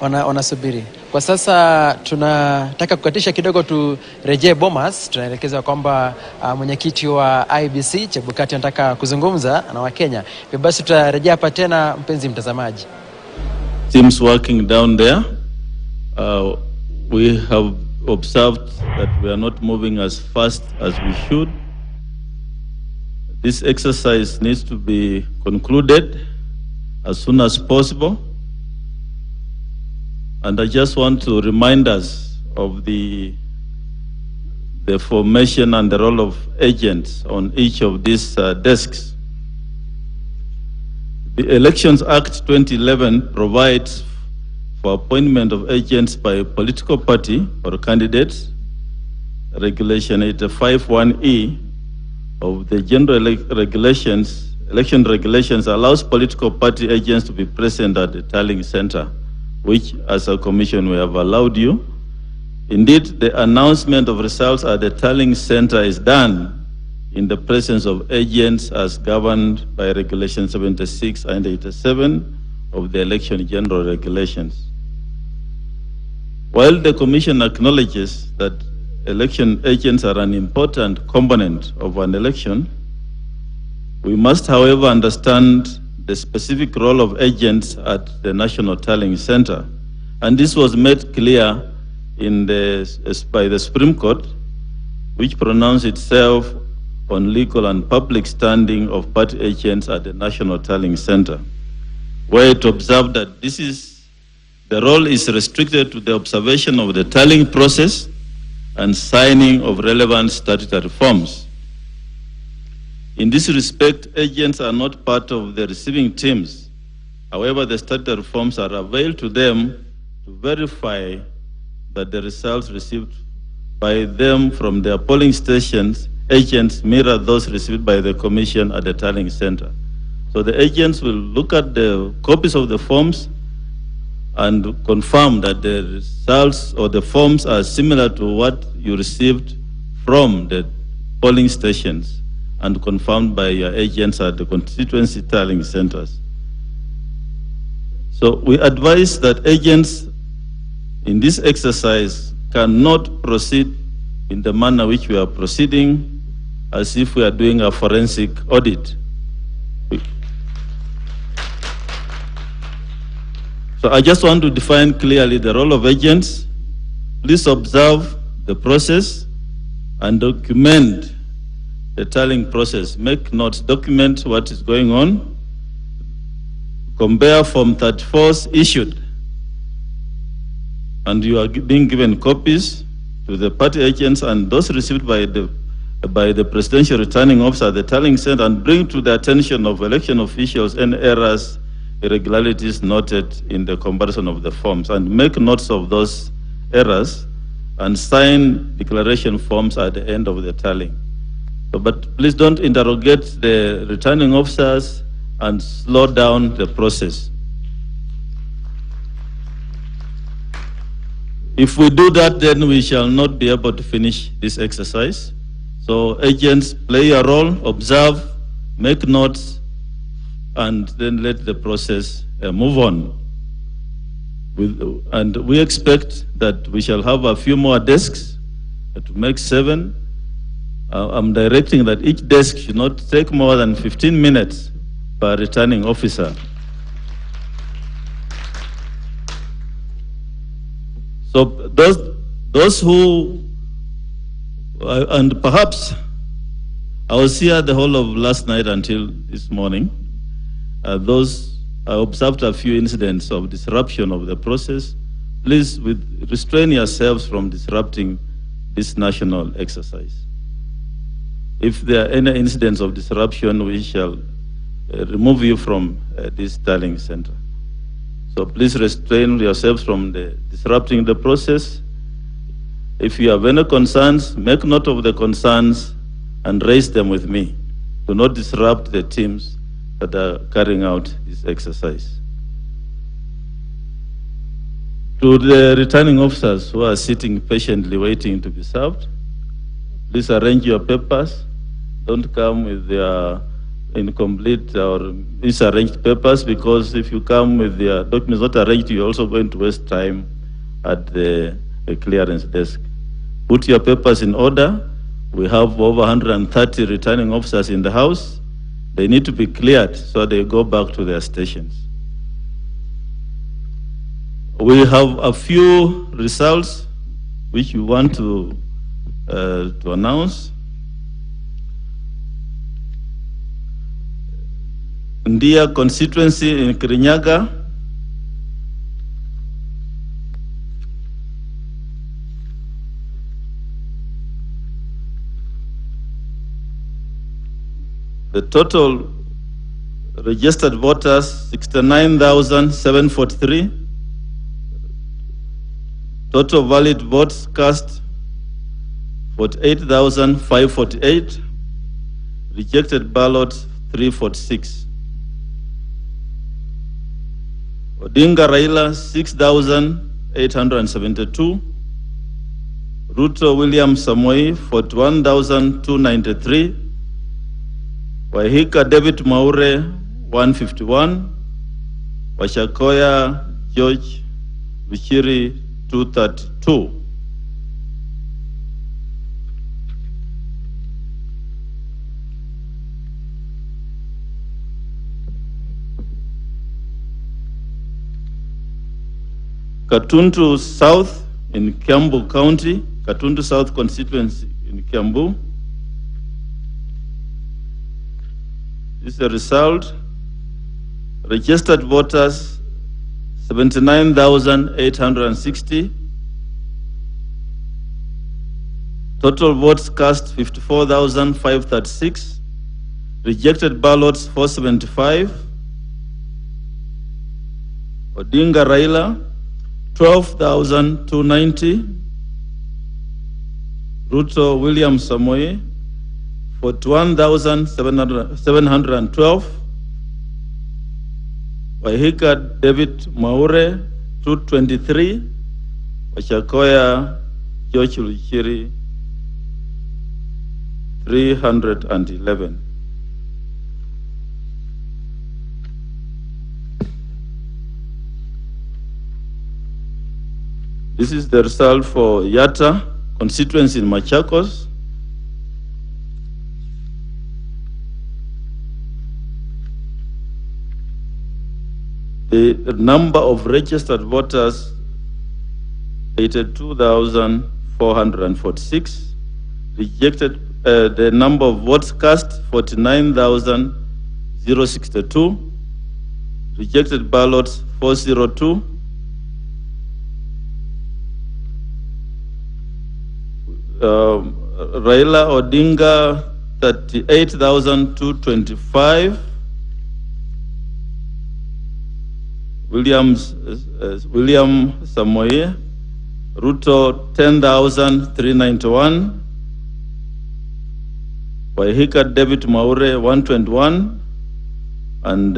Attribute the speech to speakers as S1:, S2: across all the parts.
S1: wanasubiri. Kwa sasa tunataka kukatisha kidogo, turejee Bomas. Tunaelekeza kwamba mwenyekiti wa IBC Chebukati anataka kuzungumza na Wakenya. Hivyo basi tutarejea hapa tena, mpenzi mtazamaji.
S2: Teams working down there. We have observed that we are not moving as fast as we should. This exercise needs to be concluded as soon as possible. And I just want to remind us of the formation and the role of agents on each of these desks. The Elections Act 2011 provides for appointment of agents by a political party or candidates. Regulation 851E of the general election regulations allows political party agents to be present at the tallying center, which as a commission we have allowed you. Indeed, the announcement of results at the tallying center is done in the presence of agents as governed by Regulation 76 and 87 of the Election General Regulations. While the Commission acknowledges that election agents are an important component of an election, we must, however, understand the specific role of agents at the National Tallying Center. And this was made clear by the Supreme Court, which pronounced itself on legal and public standing of party agents at the National Tallying Center, where it observed that the role is restricted to the observation of the tallying process and signing of relevant statutory forms. In this respect, agents are not part of the receiving teams. However, the statutory forms are available to them to verify that the results received by them from their polling stations, agents mirror those received by the Commission at the tallying center. So the agents will look at the copies of the forms and confirm that the results or the forms are similar to what you received from the polling stations and confirmed by your agents at the constituency tallying centers. So we advise that agents in this exercise cannot proceed in the manner which we are proceeding, as if we are doing a forensic audit. So I just want to define clearly the role of agents. Please observe the process and document the tallying process. Make notes, document what is going on. Compare Form 34 issued, and you are being given copies to the party agents and those received by the presidential returning officer at the tallying center, and bring to the attention of election officials any errors, irregularities noted in the comparison of the forms, and make notes of those errors and sign declaration forms at the end of the tallying. So, but please don't interrogate the returning officers and slow down the process. If we do that, then we shall not be able to finish this exercise. So agents, play a role, observe, make notes, and then let the process move on. And we expect that we shall have a few more desks to make 7. I'm directing that each desk should not take more than 15 minutes per returning officer. So those who, and perhaps I was here the whole of last night until this morning. I observed a few incidents of disruption of the process. Please restrain yourselves from disrupting this national exercise. If there are any incidents of disruption, we shall remove you from this tallying center. So please restrain yourselves from disrupting the process. If you have any concerns, make note of the concerns and raise them with me. Do not disrupt the teams that are carrying out this exercise. To the returning officers who are sitting patiently waiting to be served, please arrange your papers. Don't come with your incomplete or misarranged papers, because if you come with the documents not arranged, you're also going to waste time at the clearance desk. Put your papers in order. We have over 130 returning officers in the house. They need to be cleared so they go back to their stations. We have a few results which we want to announce. Ndia constituency in Kirinyaga, the total registered voters 69,743. Total valid votes cast 48,548. Rejected ballots 346. Odinga Raila 6,872. Ruto William Samoei 41,293. Wahika David Maure 151. Washakoya George Vichiri 232. Katuntu South in Kiambu County, Katuntu South constituency in Kiambu. This is the result. Registered voters 79,860. Total votes cast 54,536. Rejected ballots 475. Odinga Raila 12,290. Ruto William Samoei 41,712. Wahika David Maure 223. Washakoya George Luchiri 311. This is the result for Yatta constituency in Machakos. The number of registered voters 82,446. Rejected, the number of votes cast 49,062. Rejected ballots 402. Raila Odinga 38,225. William Samoei Ruto 10,391. Wahika David Maure 121. And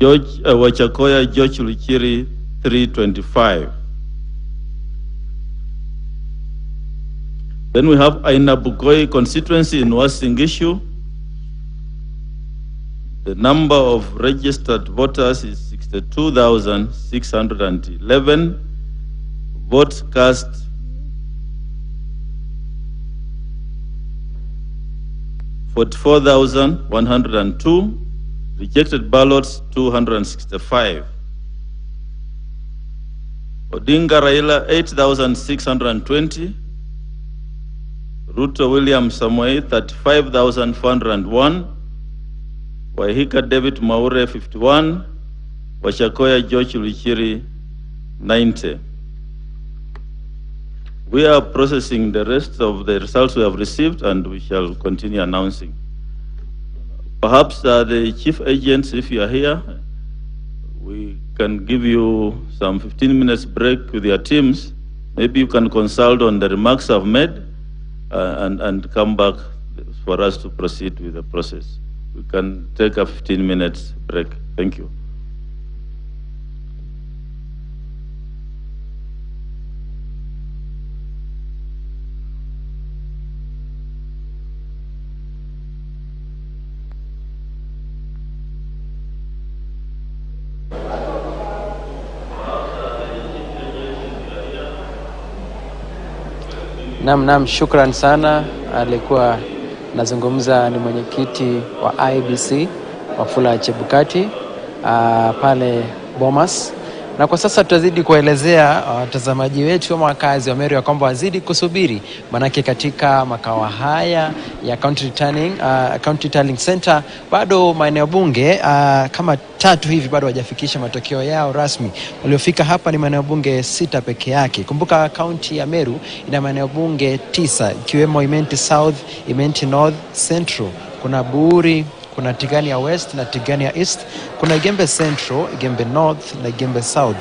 S2: Wachakoya George Luchiri 325. Then we have Aina Bukoi constituency in Wasingishu. The number of registered voters is 62,611. Votes cast 44,102. Rejected ballots 265. Odinga Raila 8,620. Ruto William Samoei 35,401. Wahika David Maure 51. Washakoya George Luchiri 90. We are processing the rest of the results we have received, and we shall continue announcing. Perhaps the chief agents, if you are here, we can give you some 15 minutes break with your teams. Maybe you can consult on the remarks I've made and come back for us to proceed with the process. We can take a 15 minutes break. Thank you.
S1: Naam, shukran sana. Alikuwa nazungumza ni mwenyekiti wa IEBC Wafula Chebukati pale Bomas. Na kwa sasa tutazidi kuelezea watazamaji wetu ama wakazi wa Meru ya kwamba wazidi kusubiri, manake katika makao haya ya County Returning Center bado maeneo bunge kama 3 hivi bado hawajafikisha matokeo yao rasmi. Waliofika hapa ni maeneo bunge 6 peke yake. Kumbuka kaunti ya Meru ina maeneo bunge 9 ikiwemo Imenti South, Imenti North, Central, kuna Buri, kuna Tigania West na Tigania East, kuna Igembe Central, Igembe North na Igembe South.